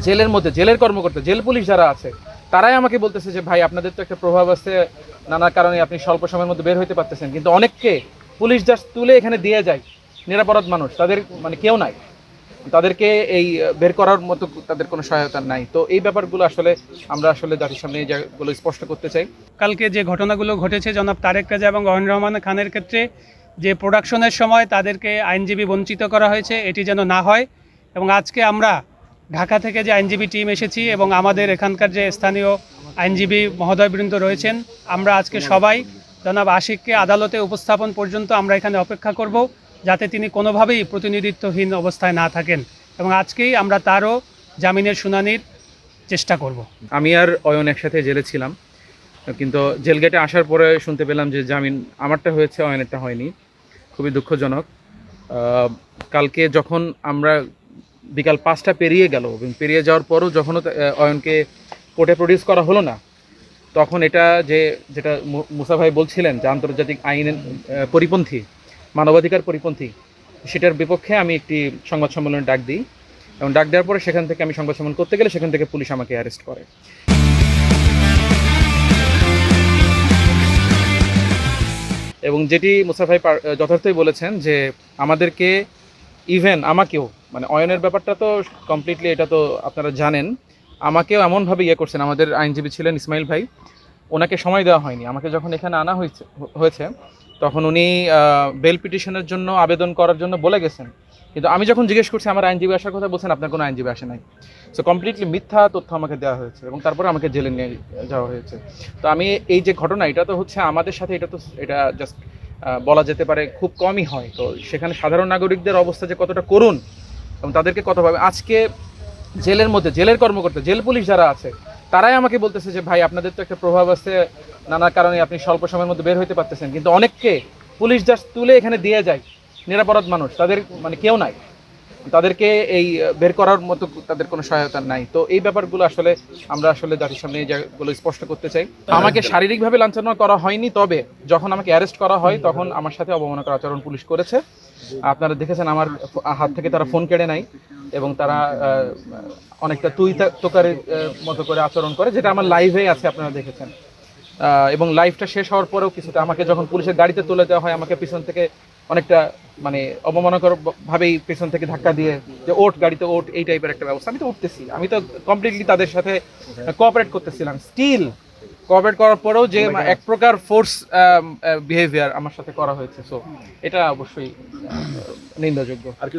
জেলের মধ্যে জেলের কর্মকর্তা, জেল পুলিশ যারা আছে, তারাই আমাকে বলতেছে যে ভাই আপনাদের তো একটা প্রভাব আছে, নানা কারণে আপনি স্বল্প সময়ের মধ্যে বের হইতে পারতেছেন, কিন্তু অনেককে পুলিশ জাস্ট তুলে এখানে দিয়ে যায়, নিরাপরাধ মানুষ, তাদের মানে কেউ নাই, তাদেরকে এই বের করার মতো তাদের কোনো সহায়তা নাই। তো এই ব্যাপারগুলো আসলে আমরা আসলে জাতির সামনে এই জায়গাগুলো স্পষ্ট করতে চাই। কালকে যে ঘটনাগুলো ঘটেছে জনাব তারেক রাজা এবং অয়ন রহমান খানের ক্ষেত্রে, যে প্রোডাকশনের সময় তাদেরকে আইনজীবী বঞ্চিত করা হয়েছে, এটি যেন না হয়। এবং আজকে আমরা ঢাকা থেকে যে আইনজীবী টিম এসেছি এবং আমাদের এখানকার যে স্থানীয় আইনজীবী মহোদয়বৃন্দ রয়েছেন, আমরা আজকে সবাই জনাব আশিককে আদালতে উপস্থাপন পর্যন্ত আমরা এখানে অপেক্ষা করব, যাতে তিনি কোনোভাবেই প্রতিনিধিত্বহীন অবস্থায় না থাকেন, এবং আজকেই আমরা তারও জামিনের শুনানির চেষ্টা করব। আমি আর অয়ন একসাথে জেলে ছিলাম, কিন্তু জেল গেটে আসার পরে শুনতে পেলাম যে জামিন আমারটা হয়েছে, অয়নেরটা হয়নি। খুবই দুঃখজনক। কালকে যখন আমরা বিকাল 5টা পেরিয়ে গেল এবং পেরিয়ে যাওয়ার পরও যখনও অয়নকে কোর্টে প্রডিউস করা হলো না, তখন এটা যেটা মুসা ভাই বলছিলেন যে আন্তর্জাতিক আইনের পরিপন্থী, মানবাধিকার পরিপন্থী, সেটার বিপক্ষে আমি একটি সংবাদ সম্মেলনে ডাক দিই, এবং ডাক দেওয়ার পরে সেখান থেকে আমি সংবাদ সম্মেলন করতে গেলে সেখান থেকে পুলিশ আমাকে অ্যারেস্ট করে। এবং যেটি মুসা ভাই যথার্থই বলেছেন যে আমাদেরকে, ইভেন আমাকেও, মানে অয়নের ব্যাপারটা তো কমপ্লিটলি এটা তো আপনারা জানেন, আমাকেও এমনভাবে করছেন। আমাদের আইনজীবী ছিলেন ইসমাইল ভাই, ওনাকে সময় দেওয়া হয়নি। আমাকে যখন এখানে আনা হয়েছে তখন উনি বেল পিটিশনের জন্য আবেদন করার জন্য বলে গেছেন, কিন্তু আমি যখন জিজ্ঞেস করছি আমার আইনজীবী আসার কথা, বলছেন আপনার কোনো আইনজীবী আসে নাই। সো কমপ্লিটলি মিথ্যা তথ্য আমাকে দেওয়া হয়েছে এবং তারপরে আমাকে জেলে নিয়ে যাওয়া হয়েছে। তো আমি এই যে ঘটনা, এটা তো হচ্ছে আমাদের সাথে, এটা জাস্ট বলা যেতে পারে খুব কমই হয়। তো সেখানে সাধারণ নাগরিকদের অবস্থা যে কতটা করুণ এবং তাদেরকে কতভাবে আজকে জেলের মধ্যে জেলের কর্মকর্তা, জেল পুলিশ যারা আছে, তারাই আমাকে বলতেছে যে ভাই আপনাদের তো একটা প্রভাব আছে, নানা কারণে আপনি স্বল্প সময়ের মধ্যে বের হইতে পারতেছেন, কিন্তু অনেককে পুলিশ জাস্ট তুলে এখানে দিয়ে যায়, নিরাপরাধ মানুষ, তাদের মানে কেউ নাই, তাদেরকে এই বের করার মতো তাদের কোনো সহায়তা নাই। তো এই ব্যাপারগুলো আসলে আমরা আসলে জাতির সামনে এই জায়গাগুলো স্পষ্ট করতে চাই। আমাকে শারীরিকভাবে লাঞ্ছনা করা হয়নি, তবে যখন আমাকে অ্যারেস্ট করা হয় তখন আমার সাথে অবমাননাকর আচরণ পুলিশ করেছে। আপনারা দেখেছেন আমার হাত থেকে তারা ফোন কেড়ে নেয় এবং তারা অনেকটা তুই তোকারের মতো করে আচরণ করে, যেটা আমার লাইভে আছে, আপনারা দেখেছেন। এবং লাইভটা শেষ হওয়ার পরেও কিছুটা আমাকে যখন পুলিশের গাড়িতে তুলে দেওয়া হয়, আমাকে পিছন থেকে অনেকটা মানে অবমাননাকর ভাবেই পেছন থেকে ধাক্কা দিয়ে যে ওঠ গাড়িতে ওঠ, এই টাইপের একটা ব্যবস্থা। আমি তো উঠতেছি, আমি তো কমপ্লিটলি তাদের সাথে কোঅপারেট করতেছিলাম, স্টিল কোঅপারেট করার পরেও যে এক প্রকার ফোর্স বিহেভিয়ার আমার সাথে করা হয়েছে, সো এটা অবশ্যই নিন্দাযোগ্য।